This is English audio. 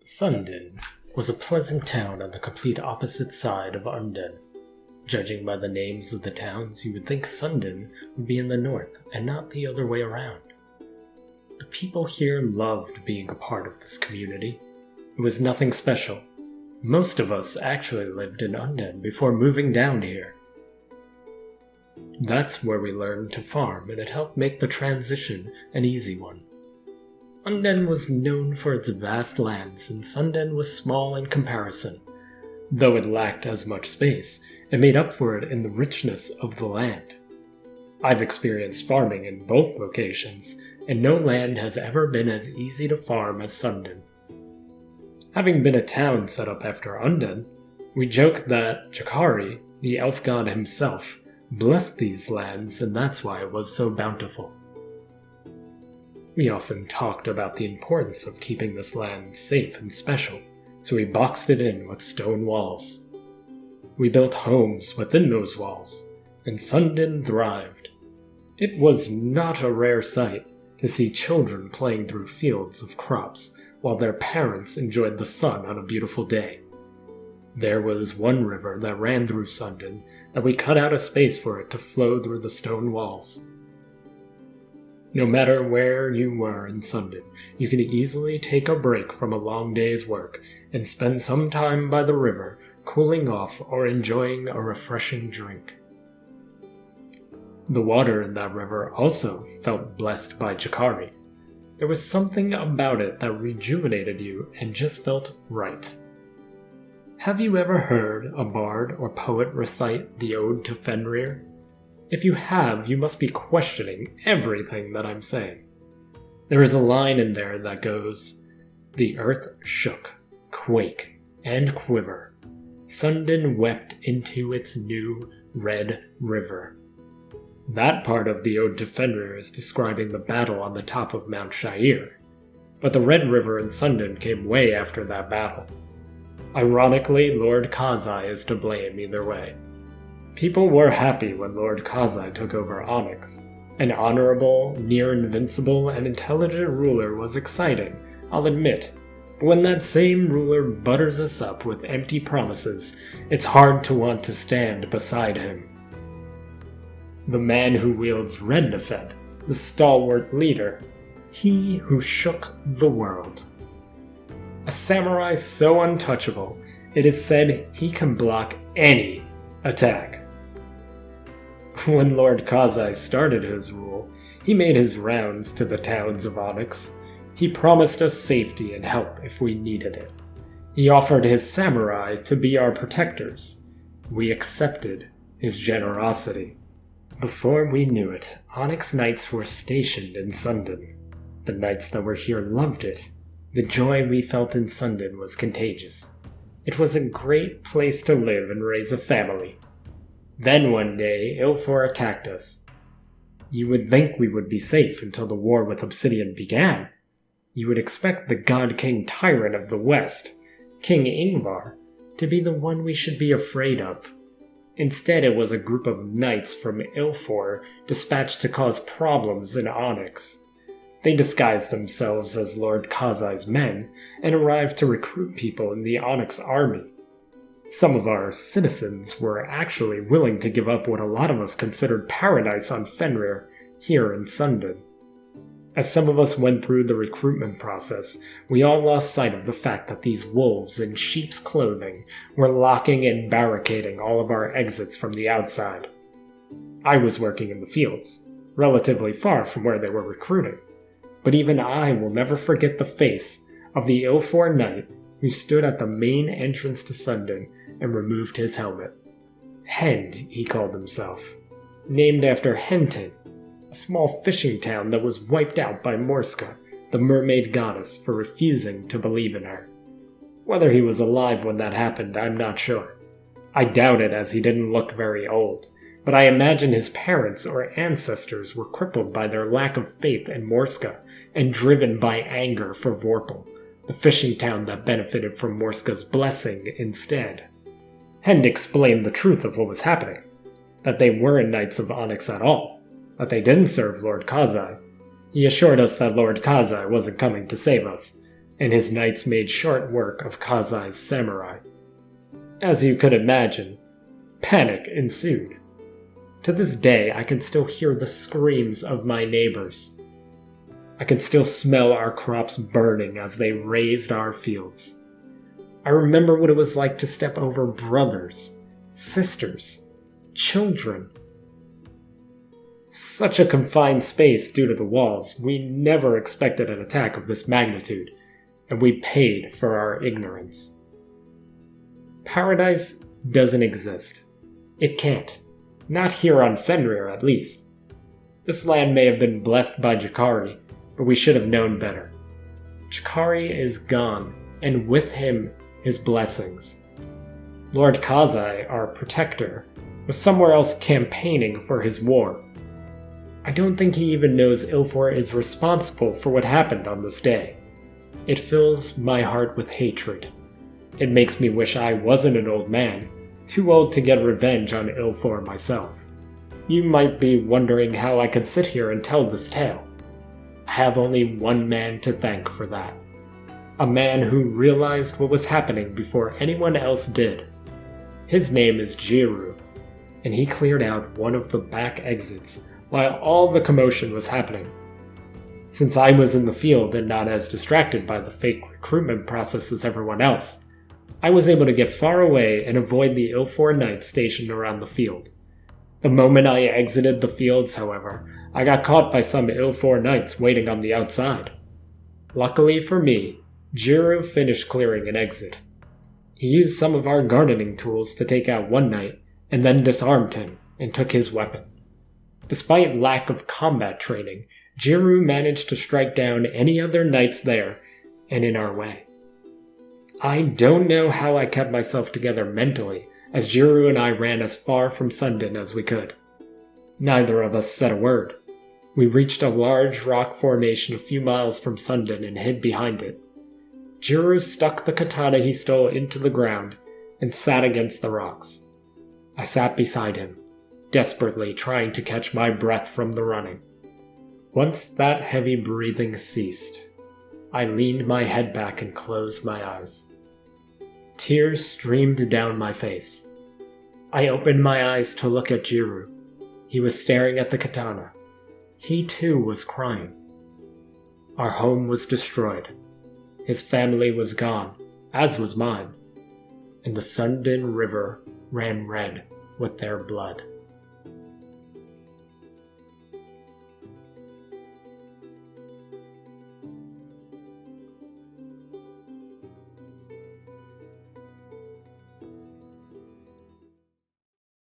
Sundin was a pleasant town on the complete opposite side of Unden. Judging by the names of the towns, you would think Sundin would be in the north and not the other way around. The people here loved being a part of this community. It was nothing special. Most of us actually lived in Unden before moving down here. That's where we learned to farm, and it helped make the transition an easy one. Unden was known for its vast lands, and Sundin was small in comparison. Though it lacked as much space, it made up for it in the richness of the land. I've experienced farming in both locations, and no land has ever been as easy to farm as Sundin. Having been a town set up after Unden, we joke that Jakari, the elf god himself, blessed these lands, and that's why it was so bountiful. We often talked about the importance of keeping this land safe and special, so we boxed it in with stone walls. We built homes within those walls, and Sundin thrived. It was not a rare sight to see children playing through fields of crops while their parents enjoyed the sun on a beautiful day. There was one river that ran through Sundin that we cut out a space for it to flow through the stone walls. No matter where you were in Sundin, you could easily take a break from a long day's work and spend some time by the river, cooling off or enjoying a refreshing drink. The water in that river also felt blessed by Jakari. There was something about it that rejuvenated you and just felt right. Have you ever heard a bard or poet recite the Ode to Fenrir? If you have, you must be questioning everything that I'm saying. There is a line in there that goes, "The earth shook, quake, and quiver. Sundin wept into its new red river." That part of the Ode to Fenrir is describing the battle on the top of Mount Shair, but the Red River in Sundin came way after that battle. Ironically, Lord Kazai is to blame either way. People were happy when Lord Kazai took over Onyx. An honorable, near-invincible, and intelligent ruler was exciting, I'll admit, but when that same ruler butters us up with empty promises, it's hard to want to stand beside him. The man who wields Red Nefed, the stalwart leader, he who shook the world. A samurai so untouchable, it is said he can block any attack. When Lord Kazai started his rule, he made his rounds to the towns of Onyx. He promised us safety and help if we needed it. He offered his samurai to be our protectors. We accepted his generosity. Before we knew it, Onyx Knights were stationed in Sundin. The knights that were here loved it. The joy we felt in Sundin was contagious. It was a great place to live and raise a family. Then one day, Ilfor attacked us. You would think we would be safe until the war with Obsidian began. You would expect the God King Tyrant of the West, King Ingvar, to be the one we should be afraid of. Instead, it was a group of knights from Ilfor dispatched to cause problems in Onyx. They disguised themselves as Lord Kazai's men and arrived to recruit people in the Onyx army. Some of our citizens were actually willing to give up what a lot of us considered paradise on Fenrir here in Sundin. As some of us went through the recruitment process, we all lost sight of the fact that these wolves in sheep's clothing were locking and barricading all of our exits from the outside. I was working in the fields, relatively far from where they were recruiting, but even I will never forget the face of the Ilfor knight who stood at the main entrance to Sundin and removed his helmet. Hend, he called himself, named after Hend, a small fishing town that was wiped out by Morska, the mermaid goddess, for refusing to believe in her. Whether he was alive when that happened, I'm not sure. I doubt it, as he didn't look very old, but I imagine his parents or ancestors were crippled by their lack of faith in Morska and driven by anger for Vorpal, the fishing town that benefited from Morska's blessing instead. Hend explained the truth of what was happening, that they weren't Knights of Onyx at all, that they didn't serve Lord Kazai. He assured us that Lord Kazai wasn't coming to save us, and his knights made short work of Kazai's samurai. As you could imagine, panic ensued. To this day, I can still hear the screams of my neighbors. I can still smell our crops burning as they razed our fields. I remember what it was like to step over brothers, sisters, children. Such a confined space due to the walls, we never expected an attack of this magnitude, and we paid for our ignorance. Paradise doesn't exist. It can't. Not here on Fenrir, at least. This land may have been blessed by Jakari, but we should have known better. Jakari is gone, and with him, his blessings. Lord Kazai, our protector, was somewhere else campaigning for his war. I don't think he even knows Ilfor is responsible for what happened on this day. It fills my heart with hatred. It makes me wish I wasn't an old man, too old to get revenge on Ilfor myself. You might be wondering how I could sit here and tell this tale. I have only one man to thank for that. A man who realized what was happening before anyone else did. His name is Jiru, and he cleared out one of the back exits while all the commotion was happening. Since I was in the field and not as distracted by the fake recruitment process as everyone else, I was able to get far away and avoid the Ilfor knights stationed around the field. The moment I exited the fields, however, I got caught by some Ilfor knights waiting on the outside. Luckily for me, Jiru finished clearing an exit. He used some of our gardening tools to take out one knight, and then disarmed him and took his weapon. Despite lack of combat training, Jiru managed to strike down any other knights there and in our way. I don't know how I kept myself together mentally, as Jiru and I ran as far from Sundin as we could. Neither of us said a word. We reached a large rock formation a few miles from Sundin and hid behind it. Jiru stuck the katana he stole into the ground and sat against the rocks. I sat beside him, desperately trying to catch my breath from the running. Once that heavy breathing ceased, I leaned my head back and closed my eyes. Tears streamed down my face. I opened my eyes to look at Jiru. He was staring at the katana. He too was crying. Our home was destroyed. His family was gone, as was mine, and the Sundin River ran red with their blood.